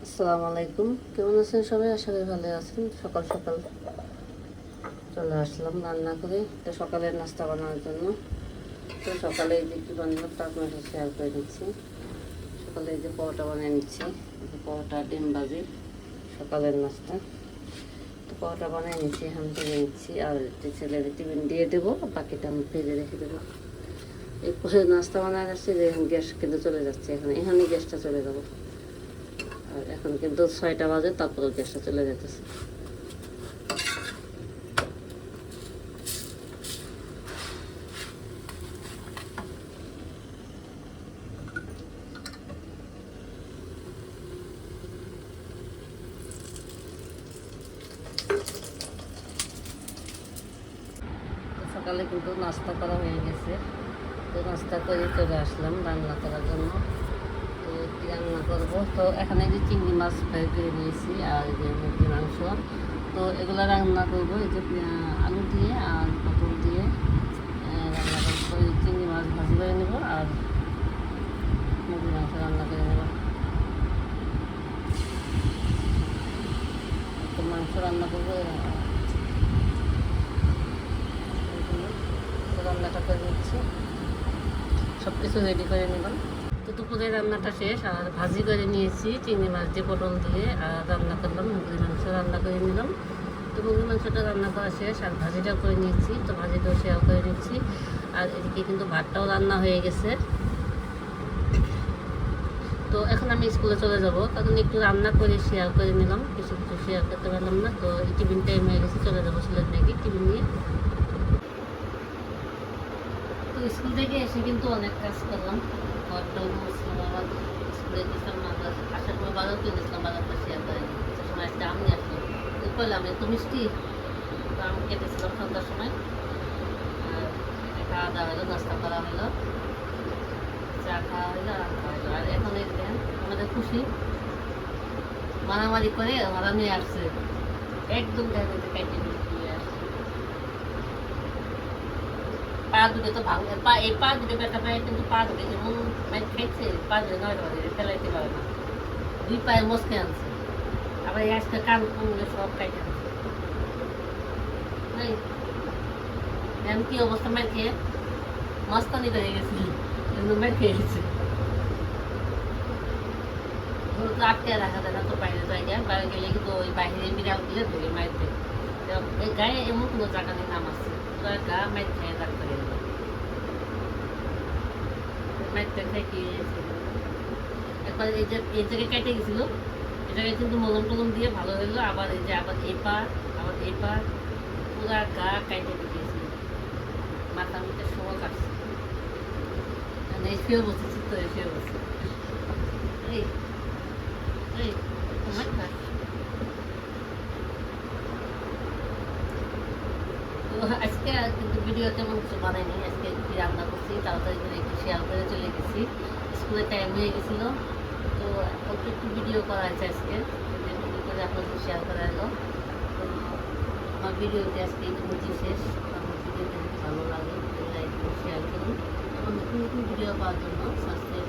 আসসালামু আলাইকুম, কেমন আছেন সবাই? আশা করি ভালো আছেন। সকাল সকাল চলে আসলাম রান্না করে, তো সকালের নাস্তা বানানোর জন্য। তো সকালে এই যে কী বানালাম তা আপনার সাথে শেয়ার করে দিচ্ছি। সকালে এই যে পরোটা বানিয়ে নিচ্ছি, পরোটা ডিম ভাজি সকালের নাস্তা। তো পরোটা বানিয়ে নিচ্ছি, এখন ভেজে নিচ্ছি, আর ছেলের টিফিন দিয়ে দেবো, বাকিটা আমি ভেজে রেখে দেবো। এরপরে নাস্তা বানায় যাচ্ছে যে এখন গ্যাস কিন্তু চলে যাচ্ছে, এখানেই গ্যাসটা চলে যাবো। আর এখন কিন্তু 6টা বাজে, তারপরে গ্যাসটা চলে যেতেছে। সকালে কিন্তু নাস্তা করা হয়ে গেছে, তো নাস্তা করে চলে আসলাম রান্না করার জন্য। তো কী রান্না করবো, তো এখানে যে চিংড়ি মাছ ফ্রাই করে নিয়েছি আর এই যে মুরগির মাংস। তো এগুলো রান্না করবো এই যে আলু দিয়ে আর পটল দিয়ে রান্না করবো। এই চিংড়ি মাছ ভাজি করে নেবো আর মুরগির মাংস রান্না করে নেবো। তো মাংস রান্না করবো, রান্নাটা করে নিচ্ছি, সব কিছু রেডি করে নেবেন। তো দুপুরে রান্নাটা শেষ, আর ভাজি করে নিয়েছি চিংড়ি মাছ দিয়ে পটল দিয়ে, আর রান্না করলাম মুরগির মাংস রান্না করে নিলাম। তো মুরগির মাংসটা রান্না করা শেষ, আর ভাজিটাও করে নিয়েছি, তো ভাজিটাও শেয়ার করে নিচ্ছি। আর এদিকে কিন্তু ভাতটাও রান্না হয়ে গেছে। তো এখন আমি স্কুলে চলে যাব, তখন একটু রান্না করে শেয়ার করে নিলাম, কিছু কিছু শেয়ার করতে পারলাম না। তো এই টিফিন টাইম হয়ে গেছে, চলে যাবো ছেলের মেয়েকে টিফিন নিয়ে। তো স্কুল থেকে এসে কিন্তু অনেক কাজ করলাম, ঘরটাও মুছলাম, আবার স্কুলে গেছিলাম, আসার সময় বাজার করে গেছিলাম, বাজারটা শেয়ার করে আসার সময় একটা আম নিয়ে আসলাম। তো করলাম একটু মিষ্টি, তো আম কেটেছিলাম সন্ধ্যার সময়। আর খাওয়া দাওয়া হলো, নাস্তা করা হলো, চা খাওয়া হলো, আর খাওয়া হলো। আর এখন এই দেন আমাদের খুশি মারামারি করে ওরা নিয়ে আসছে, একদম দেখা যাচ্ছে কাইটে নিয়ে আসছে। পা দুটো তো ভাঙে, পা এই পা দুটো ব্যথা পায়, কিন্তু পা দুটো যেমন মাইক খাইছে, পা দুটো নয় ফেলাইতে পারে না, দুই পায়ে মস্কে আনছে। আবার এই আজকে কান কুমড়ে সব কাইটে আনছে। এখন কি অবস্থা, মার খেয়ে মস্তানি হয়ে গেছে, কিন্তু মার খেয়ে গেছে। তো আটকে রাখা যায় না, তো বাইরে জায়গায় বাইরে গেলে কিন্তু ওই বাইরে বিড়াল দিলে ধরে মারতে। এই গায়ে এমন কোনো জায়গা নেই নাম আছে, গা মাইর খেয়ে দাগ করে গেল, মাইরটা খেয়ে একবার এই যে এই জায়গায় কেটে গেছিল, এই জায়গায় কিন্তু মলম টলম দিয়ে ভালো হইলো। আবার এই যে আবার এই পা, আবার এই পা, পুরা গা কেটে দিয়েছিল, মাথার মধ্যে সময় কাটছে, মানে শুয়ে বসেছি, তো শুয়ে বসে এই এই তোমার কাজ। তো আজকে কিন্তু ভিডিও তেমন কিছু বানাইনি, আজকে কি রান্না করছি তাড়াতাড়ি করে একটু শেয়ার করে চলে গেছি, স্কুলে টাইম হয়ে গেছিলো। তো অল্প একটু ভিডিও করা হয়েছে আজকে, ভিডিও করে আপনাদের শেয়ার করা হলো। তো আমার ভিডিওটি আজকে ইতিমধ্যে শেষ। আমার ভিডিওটি যদি ভালো লাগে লাইক শেয়ার করুন, এবং নতুন নতুন ভিডিও পাওয়ার জন্য সাবস্ক্রাইব